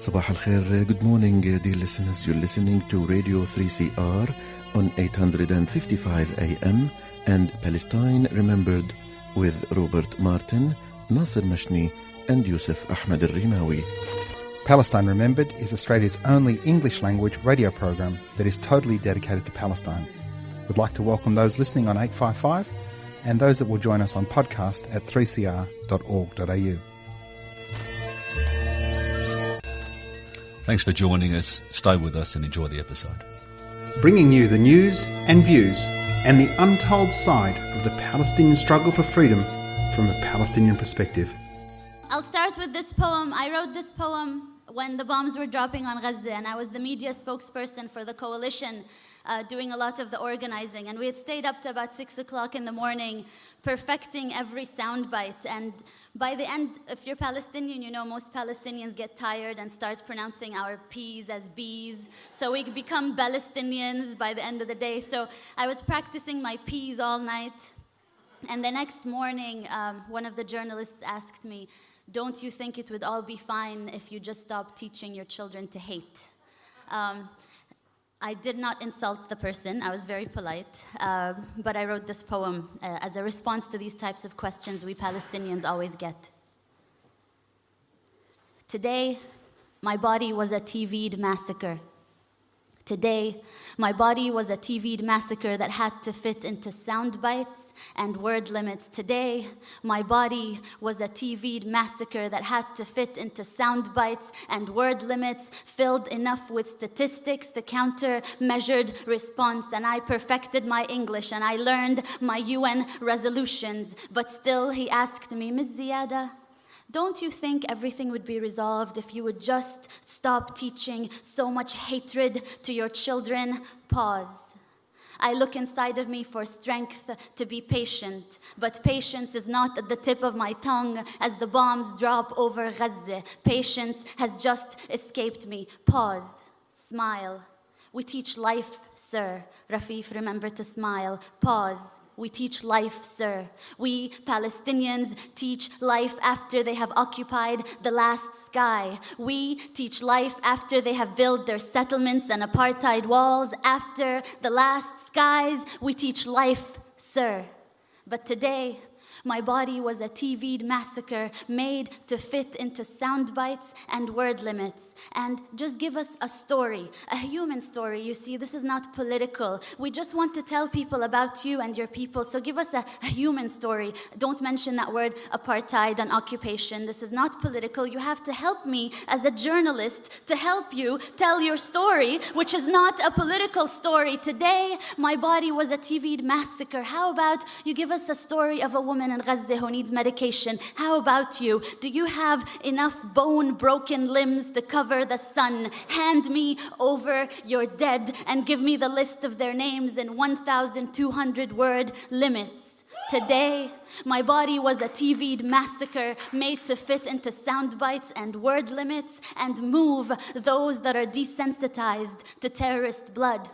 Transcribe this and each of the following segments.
Sabah al-Khair, good morning dear listeners. You're listening to Radio 3CR on 855 AM and Palestine Remembered with Robert Martin, Nasser Mashni and Yusuf Ahmed al-Rimawi. Palestine Remembered is Australia's only English language radio program that is totally dedicated to Palestine. We'd like to welcome those listening on 855 and those that will join us on podcast at 3cr.org.au. Thanks for joining us. Stay with us and enjoy the episode. Bringing you the news and views and the untold side of the Palestinian struggle for freedom from a Palestinian perspective. I'll start with this poem. I wrote this poem when the bombs were dropping on Gaza, and I was the media spokesperson for the coalition, doing a lot of the organizing. And we had stayed up to about 6 o'clock in the morning, perfecting every soundbite. And by the end, if you're Palestinian, you know most Palestinians get tired and start pronouncing our P's as B's. So we become Palestinians by the end of the day. So I was practicing my P's all night. And the next morning, one of the journalists asked me, "Don't you think it would all be fine if you just stopped teaching your children to hate?" I did not insult the person. I was very polite. But I wrote this poem as a response to these types of questions we Palestinians always get. Today, my body was a TV'd massacre. Today, my body was a TV'd massacre that had to fit into sound bites and word limits. Today, my body was a TV'd massacre that had to fit into sound bites and word limits, filled enough with statistics to counter measured response. And I perfected my English and I learned my UN resolutions. But still, he asked me, "Ms. Ziyada, don't you think everything would be resolved if you would just stop teaching so much hatred to your children?" Pause. I look inside of me for strength to be patient, but patience is not at the tip of my tongue as the bombs drop over Gaza. Patience has just escaped me. Pause. Smile. We teach life, sir. Rafeef, remember to smile. Pause. We teach life, sir. We Palestinians teach life after they have occupied the last sky. We teach life after they have built their settlements and apartheid walls. After the last skies, we teach life, sir. But today, my body was a TV'd massacre made to fit into sound bites and word limits. And just give us a story, a human story. You see, this is not political. We just want to tell people about you and your people. So give us a human story. Don't mention that word apartheid and occupation. This is not political. You have to help me as a journalist to help you tell your story, which is not a political story. Today, my body was a TV'd massacre. How about you give us a story of a woman in Gaza who needs medication? How about you? Do you have enough bone-broken limbs to cover the sun? Hand me over your dead and give me the list of their names in 1,200 word limits. Today, my body was a TV'd massacre made to fit into sound bites and word limits and move those that are desensitized to terrorist blood.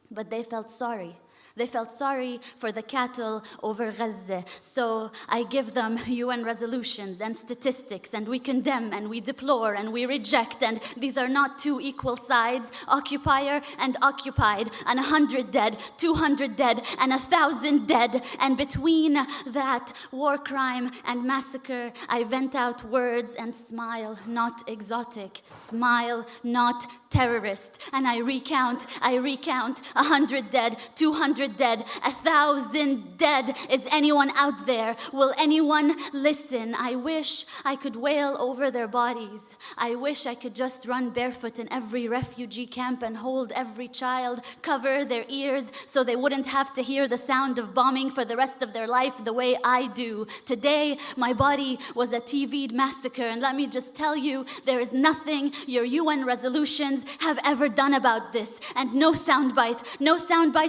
But they felt sorry. They felt sorry for the cattle over Gaza. So I give them UN resolutions and statistics, and we condemn and we deplore and we reject. And these are not two equal sides, occupier and occupied, and 100 dead, 200 dead, and 1,000 dead. And between that war crime and massacre, I vent out words and smile, not exotic. Smile, not terrorist. And I recount 100 dead, 200 dead, 1,000 dead. Is anyone out there? Will anyone listen? I wish I could wail over their bodies. I wish I could just run barefoot in every refugee camp and hold every child, cover their ears so they wouldn't have to hear the sound of bombing for the rest of their life the way I do. Today, my body was a TV'd massacre, and let me just tell you, there is nothing your UN resolutions have ever done about this. And no soundbite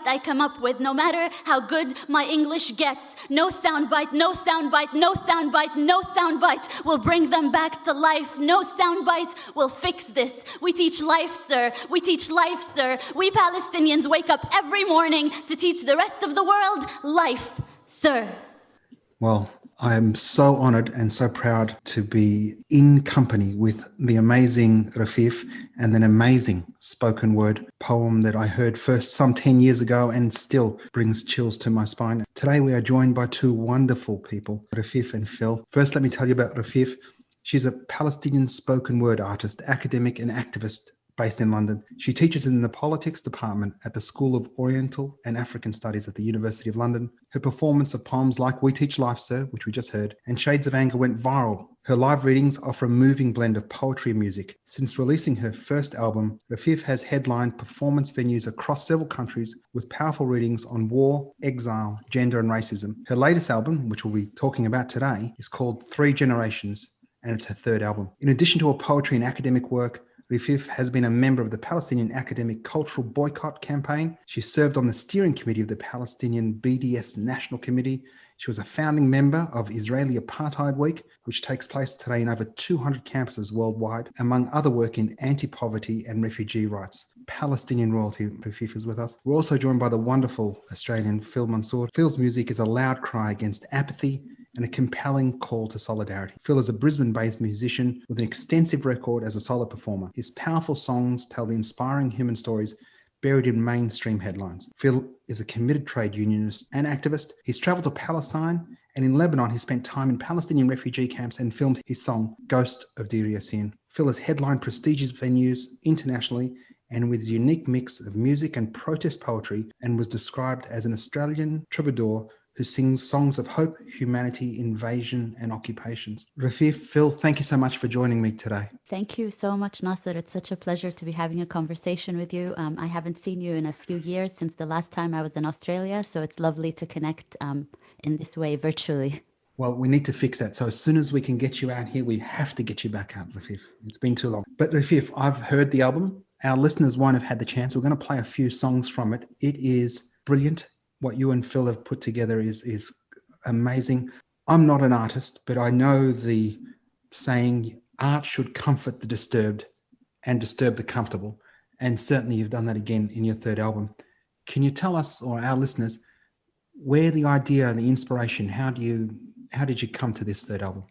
I come up with, no matter how good my English gets, no soundbite will bring them back to life. No soundbite will fix this. We teach life, sir. We teach life, sir. We Palestinians wake up every morning to teach the rest of the world life, sir. Well, I am so honored and so proud to be in company with the amazing Rafeef and an amazing spoken word poem that I heard first some 10 years ago and still brings chills to my spine. Today we are joined by two wonderful people, Rafeef and Phil. First, let me tell you about Rafeef. She's a Palestinian spoken word artist, academic and activist based in London. She teaches in the politics department at the School of Oriental and African Studies at the University of London. Her performance of poems like We Teach Life, Sir, which we just heard, and Shades of Anger went viral. Her live readings offer a moving blend of poetry and music. Since releasing her first album, Rafeef has headlined performance venues across several countries with powerful readings on war, exile, gender and racism. Her latest album, which we'll be talking about today, is called Three Generations, and it's her third album. In addition to her poetry and academic work, Rafeef has been a member of the Palestinian Academic Cultural Boycott Campaign. She served on the steering committee of the Palestinian BDS National Committee. She was a founding member of Israeli Apartheid Week, which takes place today in over 200 campuses worldwide, among other work in anti-poverty and refugee rights. Palestinian royalty, Rafeef is with us. We're also joined by the wonderful Australian Phil Mansour. Phil's music is a loud cry against apathy and a compelling call to solidarity. Phil is a Brisbane-based musician with an extensive record as a solo performer. His powerful songs tell the inspiring human stories buried in mainstream headlines. Phil is a committed trade unionist and activist. He's travelled to Palestine, and in Lebanon he spent time in Palestinian refugee camps and filmed his song Ghost of Deir Yassin. Phil has headlined prestigious venues internationally and with his unique mix of music and protest poetry, and was described as an Australian troubadour who sings songs of hope, humanity, invasion, and occupations. Rafeef, Phil, thank you so much for joining me today. Thank you so much, Nasser. It's such a pleasure to be having a conversation with you. I haven't seen you in a few years since the last time I was in Australia, so it's lovely to connect in this way virtually. Well, we need to fix that. So as soon as we can get you out here, we have to get you back out, Rafeef. It's been too long. But Rafeef, I've heard the album. Our listeners won't have had the chance. We're going to play a few songs from it. It is brilliant. What you and Phil have put together is amazing. I'm not an artist, but I know the saying, art should comfort the disturbed and disturb the comfortable. And certainly you've done that again in your third album. Can you tell us, or our listeners, where the idea and the inspiration, how did you come to this third album?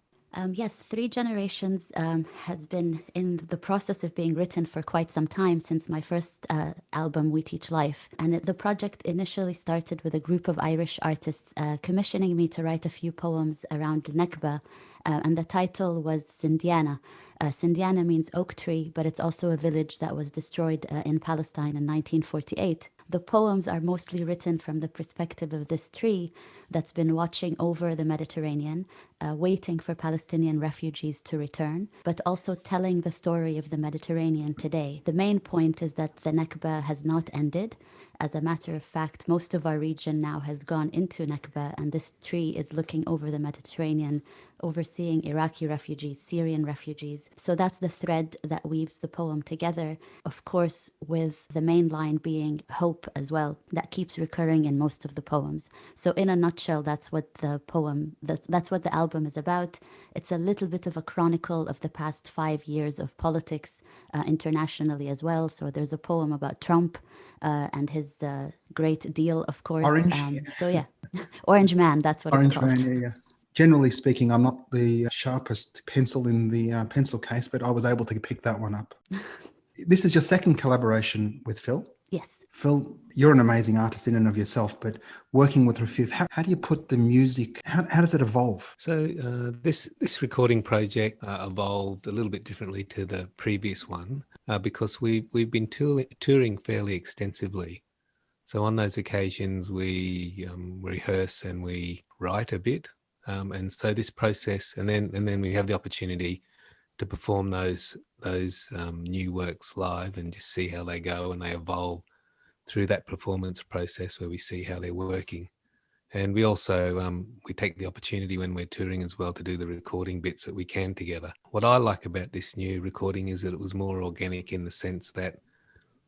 Yes, Three Generations has been in the process of being written for quite some time since my first album, We Teach Life. And the project initially started with a group of Irish artists commissioning me to write a few poems around Nakba. And the title was Sindiana. Sindiana means oak tree, but it's also a village that was destroyed in Palestine in 1948. The poems are mostly written from the perspective of this tree that's been watching over the Mediterranean, waiting for Palestinian refugees to return, but also telling the story of the Mediterranean today. The main point is that the Nakba has not ended. As a matter of fact, most of our region now has gone into Nakba, and this tree is looking over the Mediterranean, overseeing Iraqi refugees, Syrian refugees. So that's the thread that weaves the poem together, of course, with the main line being hope as well, that keeps recurring in most of the poems. So in a nutshell, that's what the that's what the album is about. It's a little bit of a chronicle of the past 5 years of politics internationally as well. So there's a poem about Trump and his great deal, of course. Orange. So yeah, Orange Man, that's what Orange it's called. Man, yeah. Generally speaking, I'm not the sharpest pencil in the pencil case, but I was able to pick that one up. This is your second collaboration with Phil. Yes. Phil, you're an amazing artist in and of yourself, but working with Rafeef, how do you put the music, how does it evolve? So this recording project evolved a little bit differently to the previous one because we've been touring fairly extensively. So on those occasions, we rehearse and we write a bit. And so this process, and then we have the opportunity to perform those new works live and just see how they go, and they evolve through that performance process where we see how they're working. And we also we take the opportunity when we're touring as well to do the recording bits that we can together. What I like about this new recording is that it was more organic in the sense that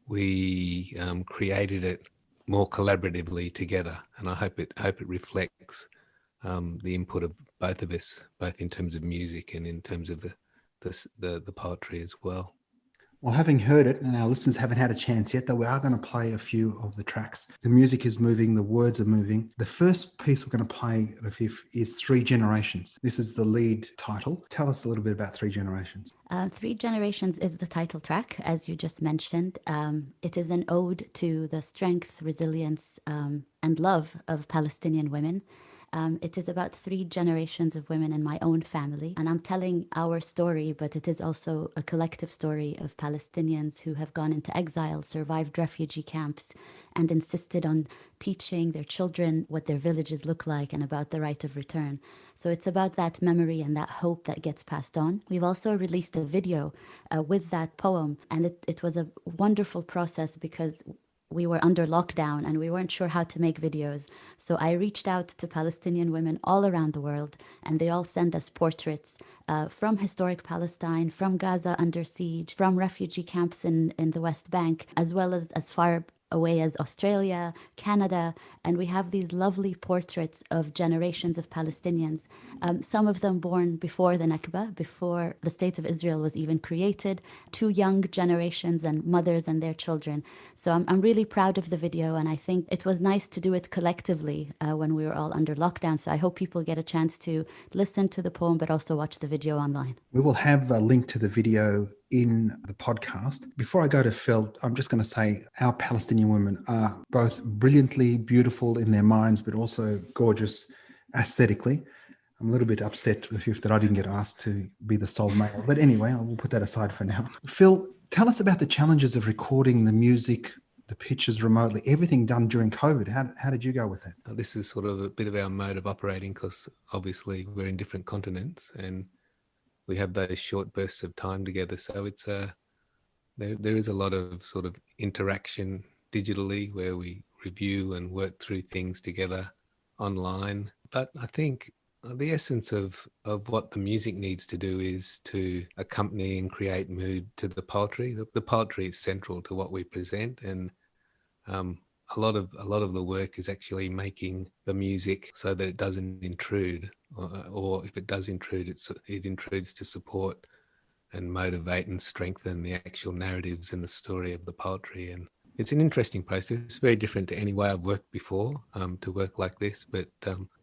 we created it more collaboratively together, and I hope it reflects the input of both of us, both in terms of music and in terms of the poetry as well. Well, having heard it, and our listeners haven't had a chance yet, though we are going to play a few of the tracks. The music is moving, the words are moving. The first piece we're going to play, Rafeef, is 3 Generations. This is the lead title. Tell us a little bit about 3 Generations. 3 Generations is the title track, as you just mentioned. It is an ode to the strength, resilience, and love of Palestinian women. It is about 3 generations of women in my own family, and I'm telling our story, but it is also a collective story of Palestinians who have gone into exile, survived refugee camps, and insisted on teaching their children what their villages look like and about the right of return. So it's about that memory and that hope that gets passed on. We've also released a video with that poem, and it was a wonderful process because we were under lockdown and we weren't sure how to make videos. So I reached out to Palestinian women all around the world, and they all send us portraits from historic Palestine, from Gaza under siege, from refugee camps in the West Bank, as well as far away as Australia, Canada, and we have these lovely portraits of generations of Palestinians, some of them born before the Nakba, before the State of Israel was even created, 2 young generations and mothers and their children. So I'm really proud of the video, and I think it was nice to do it collectively when we were all under lockdown. So I hope people get a chance to listen to the poem, but also watch the video online. We will have a link to the video in the podcast. Before I go to Phil, I'm just going to say our Palestinian women are both brilliantly beautiful in their minds, but also gorgeous aesthetically. I'm a little bit upset with you that I didn't get asked to be the sole male. But anyway, we'll put that aside for now. Phil, tell us about the challenges of recording the music, the pictures remotely, everything done during COVID. How did you go with that? This is sort of a bit of our mode of operating because obviously we're in different continents and we have those short bursts of time together. So it's there is a lot of sort of interaction digitally where we review and work through things together online. But I think the essence of what the music needs to do is to accompany and create mood to the poetry. The poetry is central to what we present, and a lot of the work is actually making the music so that it doesn't intrude, or if it does intrude, it intrudes to support and motivate and strengthen the actual narratives and the story of the poetry. And it's an interesting process. It's very different to any way I've worked before, to work like this. But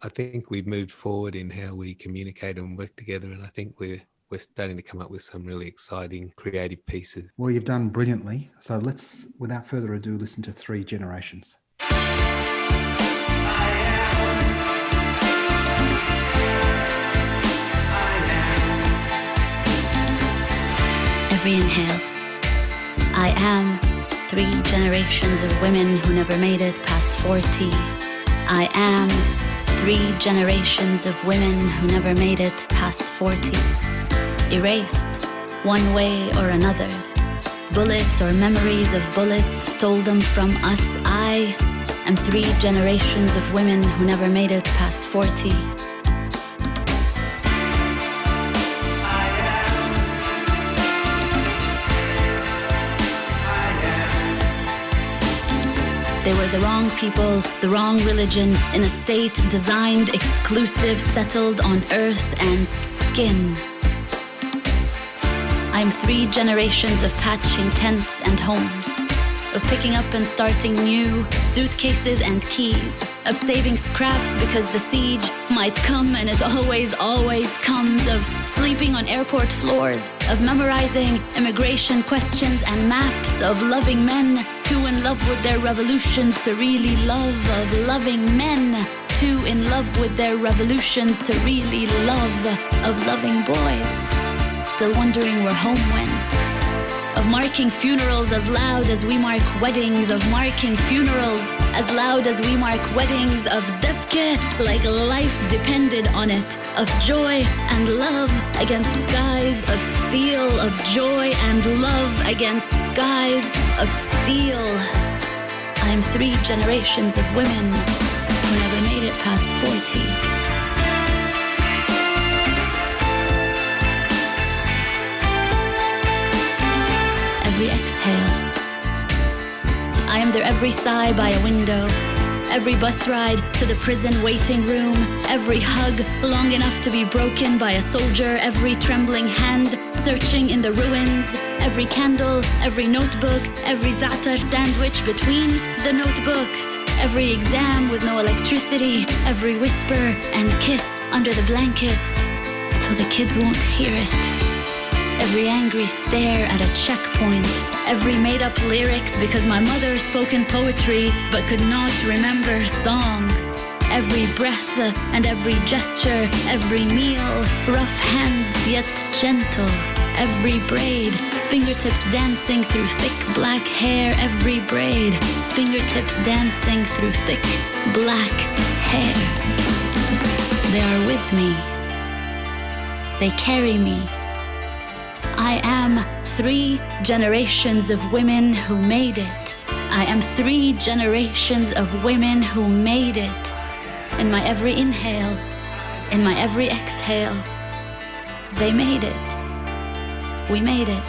I think we've moved forward in how we communicate and work together, and I think we're starting to come up with some really exciting creative pieces. Well, you've done brilliantly. So let's, without further ado, listen to 3 Generations. Every inhale, I am 3 generations of women who never made it past 40. I am 3 generations of women who never made it past 40. Erased, one way or another. Bullets or memories of bullets stole them from us. I am 3 generations of women who never made it past 40. They were the wrong people, the wrong religion, in a state designed, exclusive, settled on earth and skin. I'm 3 generations of patching tents and homes, of picking up and starting new, suitcases and keys, of saving scraps because the siege might come and it always comes, of sleeping on airport floors, of memorizing immigration questions and maps, of loving men, too in love with their revolutions to really love, of loving men, too in love with their revolutions to really love, of loving boys, still wondering where home went, of marking funerals as loud as we mark weddings, of marking funerals as loud as we mark weddings, of debke like life depended on it, of joy and love against skies of steel, of joy and love against skies of steel. I'm 3 generations of women who never made it past 40. Every exhale, I am their every sigh by a window, every bus ride to the prison waiting room, every hug long enough to be broken by a soldier, every trembling hand searching in the ruins. Every candle, every notebook, every za'atar sandwich between the notebooks. Every exam with no electricity, every whisper and kiss under the blankets, so the kids won't hear it. Every angry stare at a checkpoint, every made-up lyrics because my mother spoke in poetry but could not remember songs. Every breath and every gesture, every meal, rough hands yet gentle. Every braid, fingertips dancing through thick black hair. Every braid, fingertips dancing through thick black hair. They are with me. They carry me. I am 3 generations of women who made it. I am 3 generations of women who made it. In my every inhale, in my every exhale, they made it. We made it.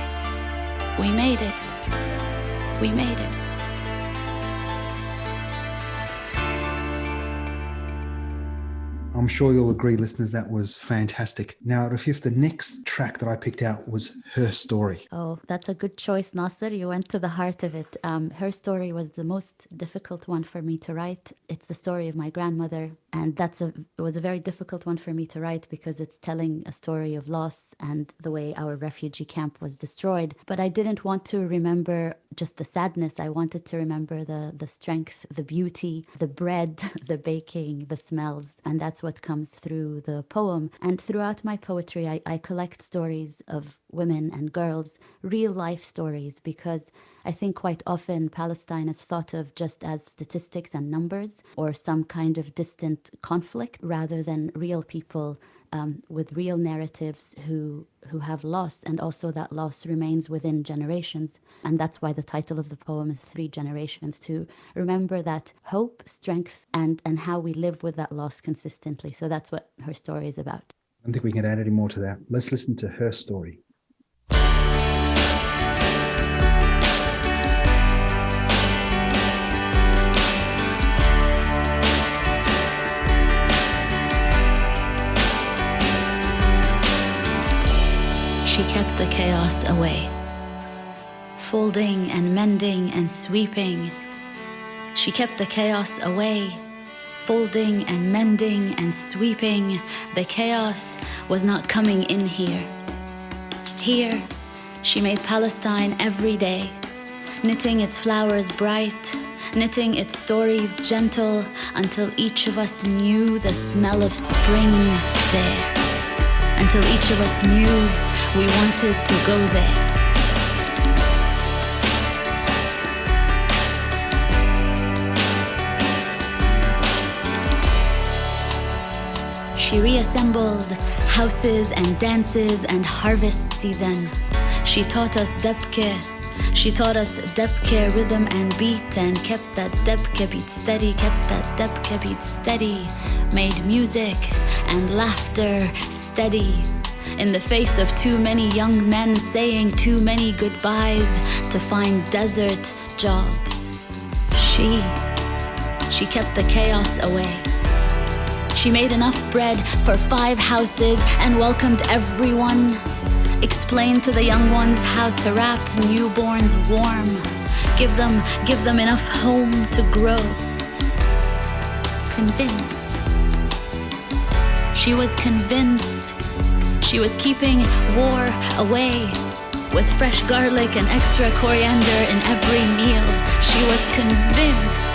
We made it. We made it. I'm sure you'll agree, listeners, that was fantastic. Now, Rafeef, the next track that I picked out was Her Story. Oh, that's a good choice, Nasser. You went to the heart of it. Her story was the most difficult one for me to write. It's the story of my grandmother, and it was a very difficult one for me to write because it's telling a story of loss and the way our refugee camp was destroyed. But I didn't want to remember just the sadness. I wanted to remember the strength, the beauty, the bread, the baking, the smells, and that's what comes through the poem. And throughout my poetry, I collect stories of women and girls, real life stories, because I think quite often Palestine is thought of just as statistics and numbers or some kind of distant conflict rather than real people with real narratives who have loss, and also that loss remains within generations. And that's why the title of the poem is 3 Generations, to remember that hope, strength, and how we live with that loss consistently. So that's what her story is about. I don't think we can add any more to that. Let's listen to Her Story. She kept the chaos away, folding and mending and sweeping. She kept the chaos away, folding and mending and sweeping. The chaos was not coming in here. Here, she made Palestine every day, knitting its flowers bright, knitting its stories gentle, until each of us knew the smell of spring there, until each of us knew we wanted to go there. She reassembled houses and dances and harvest season. She taught us debke. She taught us debke rhythm and beat, and kept that debke beat steady, kept that debke beat steady. Made music and laughter steady. In the face of too many young men saying too many goodbyes to find desert jobs. She kept the chaos away. She made enough bread for 5 houses and welcomed everyone. Explained to the young ones how to wrap newborns warm. Give them enough home to grow. Convinced. She was convinced. She was keeping war away with fresh garlic and extra coriander in every meal. She was convinced.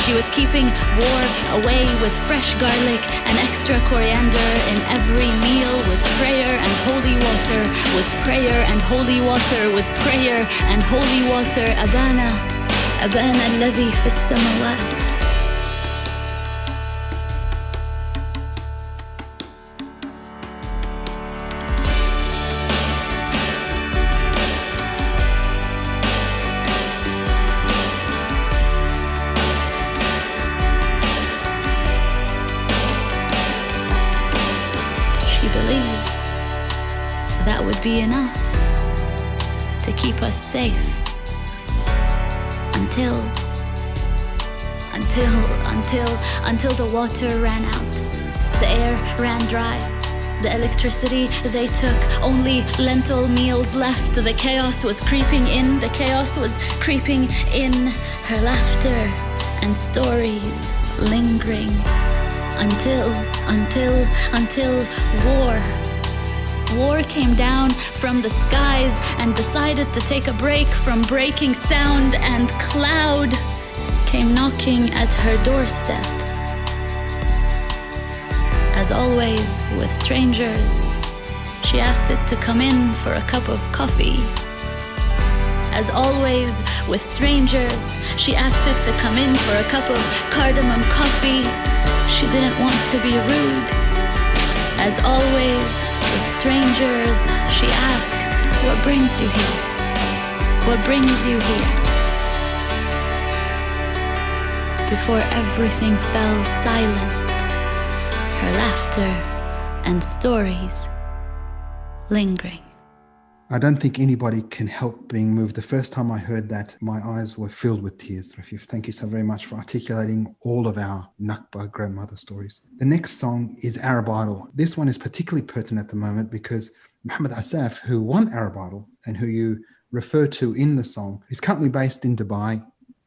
She was keeping war away with fresh garlic and extra coriander in every meal, with prayer and holy water, with prayer and holy water, with prayer and holy water. Abana alladhi fi as-samawat. That would be enough to keep us safe until the water ran out, the air ran dry, The electricity they took, only lentil meals left. The chaos was creeping in, the chaos was creeping in. Her laughter and stories lingering until war came down from the skies and decided to take a break from breaking sound, and cloud came knocking at her doorstep. As always with strangers, she asked it to come in for a cup of coffee. As always with strangers, she asked it to come in for a cup of cardamom coffee. She didn't want to be rude. As always with strangers, she asked, "What brings you here? What brings you here?" Before everything fell silent, her laughter and stories lingering. I don't think anybody can help being moved. The first time I heard that, my eyes were filled with tears. Rafeef, thank you so very much for articulating all of our Nakba grandmother stories. The next song is Arab Idol. This one is particularly pertinent at the moment because Mohammed Asaf, who won Arab Idol and who you refer to in the song, is currently based in Dubai.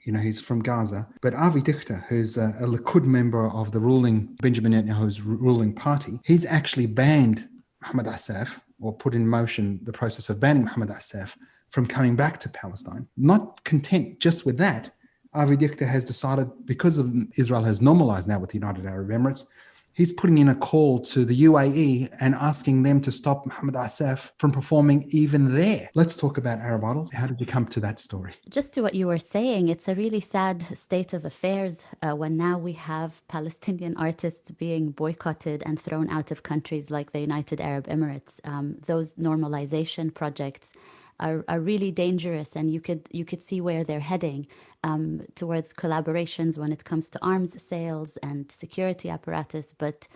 You know, he's from Gaza. But Avi Dichter, who's a Likud member of the ruling, Benjamin Netanyahu's ruling party, he's actually banned Mohammed Asaf, or put in motion the process of banning Mohammed Asaf from coming back to Palestine. Not content just with that, Avi Dichter has decided, because of Israel has normalized now with the United Arab Emirates, he's putting in a call to the UAE and asking them to stop Mohammed Asaf from performing even there. Let's talk about Arab Idol. How did you come to that story? Just to what you were saying, it's a really sad state of affairs when now we have Palestinian artists being boycotted and thrown out of countries like the United Arab Emirates. Those normalization projects are really dangerous, and you could see where they're heading towards collaborations when it comes to arms sales and security apparatus, but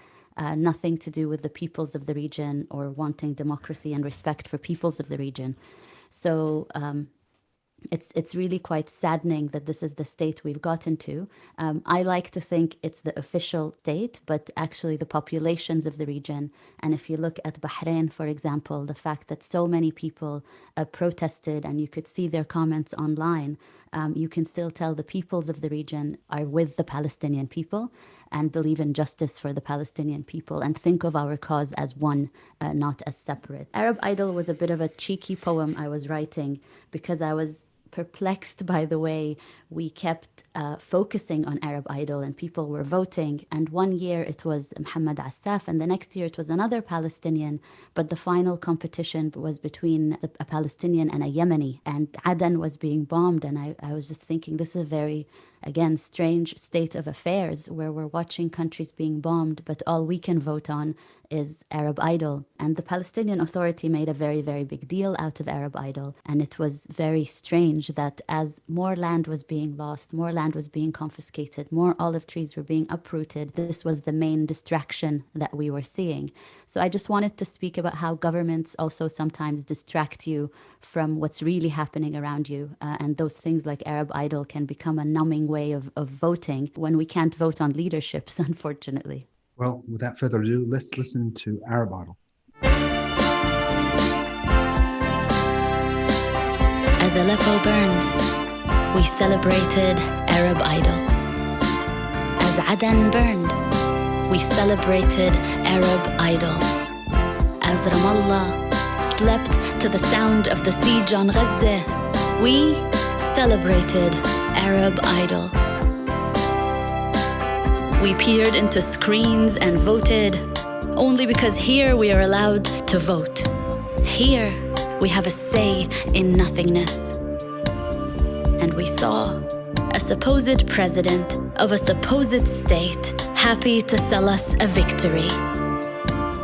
nothing to do with the peoples of the region or wanting democracy and respect for peoples of the region. So it's really quite saddening that this is the state we've gotten to. I like to think it's the official state, but actually the populations of the region. And if you look at Bahrain, for example, the fact that so many people protested, and you could see their comments online, you can still tell the peoples of the region are with the Palestinian people and believe in justice for the Palestinian people and think of our cause as one, not as separate. Arab Idol was a bit of a cheeky poem I was writing because I was perplexed by the way we kept focusing on Arab Idol and people were voting. And one year it was Mohammed Asaf, and the next year it was another Palestinian. But the final competition was between a Palestinian and a Yemeni, and Aden was being bombed. And I was just thinking, this is a very, again, strange state of affairs where we're watching countries being bombed, but all we can vote on is Arab Idol. And the Palestinian Authority made a very, very big deal out of Arab Idol. And it was very strange that as more land was being lost, more land was being confiscated, more olive trees were being uprooted, this was the main distraction that we were seeing. So I just wanted to speak about how governments also sometimes distract you from what's really happening around you. And those things like Arab Idol can become a numbing way of voting when we can't vote on leaderships, unfortunately. Well, without further ado, let's listen to Arab Idol. As Aleppo burned, we celebrated Arab Idol. As Aden burned, we celebrated Arab Idol. As Ramallah slept to the sound of the siege on Gaza, we celebrated Arab Idol. We peered into screens and voted only because here we are allowed to vote. Here we have a say in nothingness. And we saw a supposed president of a supposed state happy to sell us a victory.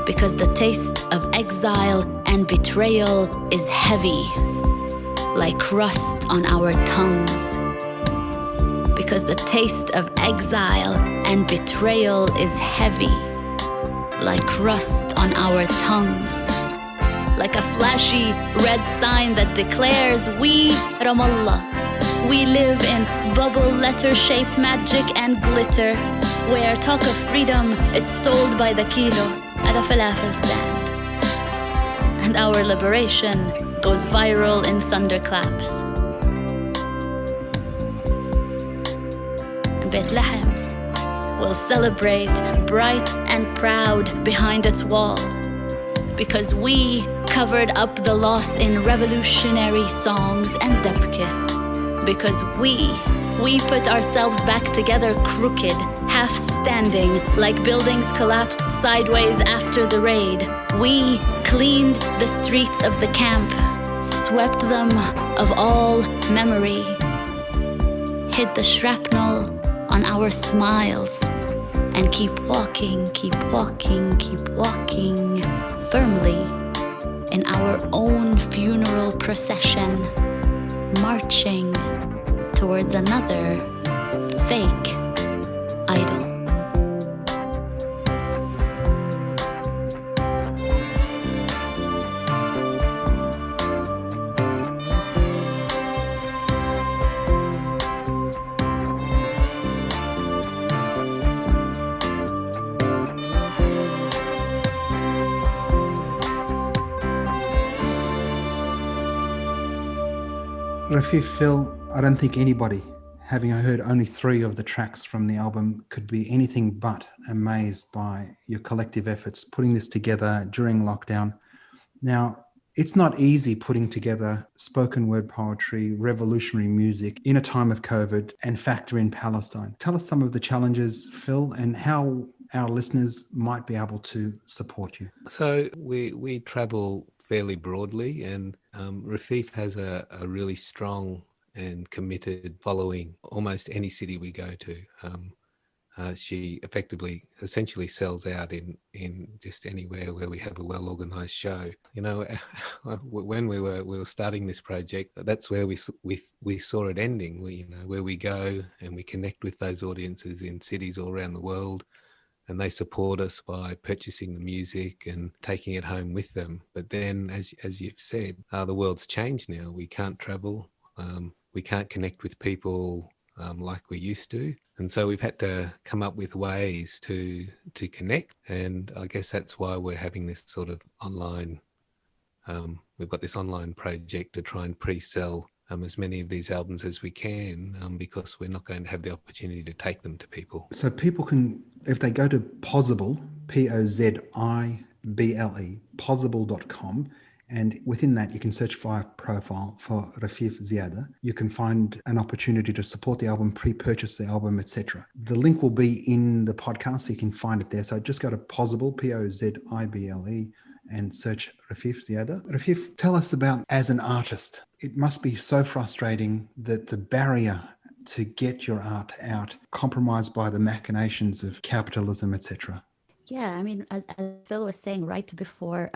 Because the taste of exile and betrayal is heavy, like rust on our tongues. Because the taste of exile and betrayal is heavy, like rust on our tongues. Like a flashy red sign that declares, we, Ramallah, we live in bubble letter-shaped magic and glitter, where talk of freedom is sold by the kilo. at a falafel stand. And our liberation goes viral in thunderclaps. And Bethlehem will celebrate bright and proud behind its wall, because we covered up the loss in revolutionary songs and debke. Because we put ourselves back together crooked, half standing, like buildings collapsed sideways after the raid. We cleaned the streets of the camp, swept them of all memory, hid the shrapnel on our smiles, and keep walking, keep walking, keep walking firmly in our own funeral procession, marching towards another fake idol. Rafeef, Phil, I don't think anybody, having heard only 3 of the tracks from the album, could be anything but amazed by your collective efforts putting this together during lockdown. Now, it's not easy putting together spoken word poetry, revolutionary music in a time of COVID and factor in Palestine. Tell us some of the challenges, Phil, and how our listeners might be able to support you. So we travel fairly broadly, and Rafeef has a really strong and committed following almost any city we go to. She essentially sells out in just anywhere where we have a well-organized show. You know, when we were starting this project, that's where we saw it ending. Where we go and we connect with those audiences in cities all around the world, and they support us by purchasing the music and taking it home with them. But then, as you've said, the world's changed now. We can't travel. We can't connect with people like we used to. And so we've had to come up with ways to connect. And I guess that's why we're having this sort of online, we've got this online project to try and pre-sell as many of these albums as we can, because we're not going to have the opportunity to take them to people. So people can, if they go to Pozible, Pozible, Pozible.com, and within that, you can search for a profile for Rafeef Ziada. You can find an opportunity to support the album, pre-purchase the album, etc. The link will be in the podcast, so you can find it there. So just go to Pozible, Pozible, and search Rafeef Ziada. Rafeef, tell us about, as an artist, it must be so frustrating that the barrier to get your art out, compromised by the machinations of capitalism, etc. Yeah, I mean, as Phil was saying, right before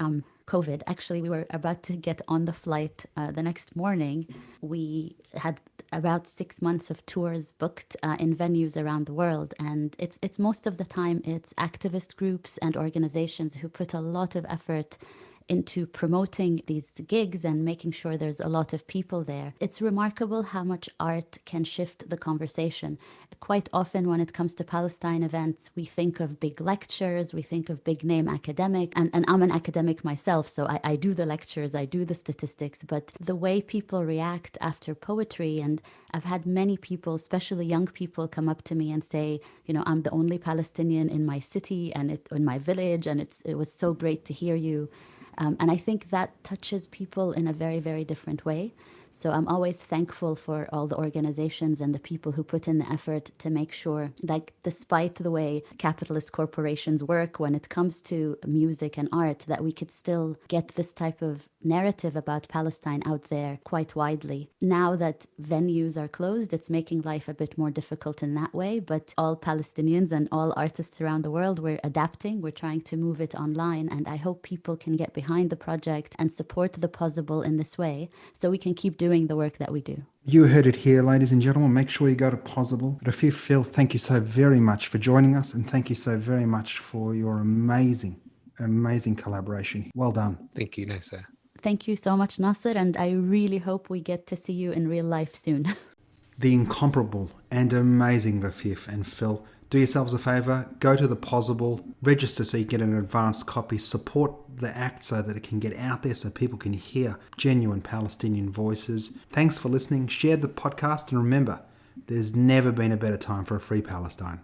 COVID, actually, we were about to get on the flight the next morning. We had about 6 months of tours booked in venues around the world. And it's most of the time, it's activist groups and organizations who put a lot of effort into promoting these gigs and making sure there's a lot of people there. It's remarkable how much art can shift the conversation. Quite often when it comes to Palestine events, we think of big lectures, we think of big name academic, and I'm an academic myself, so I do the lectures, I do the statistics, but the way people react after poetry, and I've had many people, especially young people, come up to me and say, you know, I'm the only Palestinian in my city and in my village, and it was so great to hear you. And I think that touches people in a very, very different way. So I'm always thankful for all the organizations and the people who put in the effort to make sure, like, despite the way capitalist corporations work when it comes to music and art, that we could still get this type of narrative about Palestine out there quite widely. Now that venues are closed, it's making life a bit more difficult in that way. But all Palestinians and all artists around the world, we're adapting, we're trying to move it online. And I hope people can get behind the project and support the Pozible in this way so we can keep doing the work that we do. You heard it here, ladies and gentlemen. Make sure you go to Pozible. Rafeef, Phil, thank you so very much for joining us, and thank you so very much for your amazing collaboration. Well done. Thank you, Nasser. Thank you so much, Nasser, and I really hope we get to see you in real life soon. The incomparable and amazing Rafeef and Phil Do yourselves a favour, go to the Possible, register so you get an advanced copy, support the act so that it can get out there so people can hear genuine Palestinian voices. Thanks for listening, share the podcast, and remember, there's never been a better time for a free Palestine.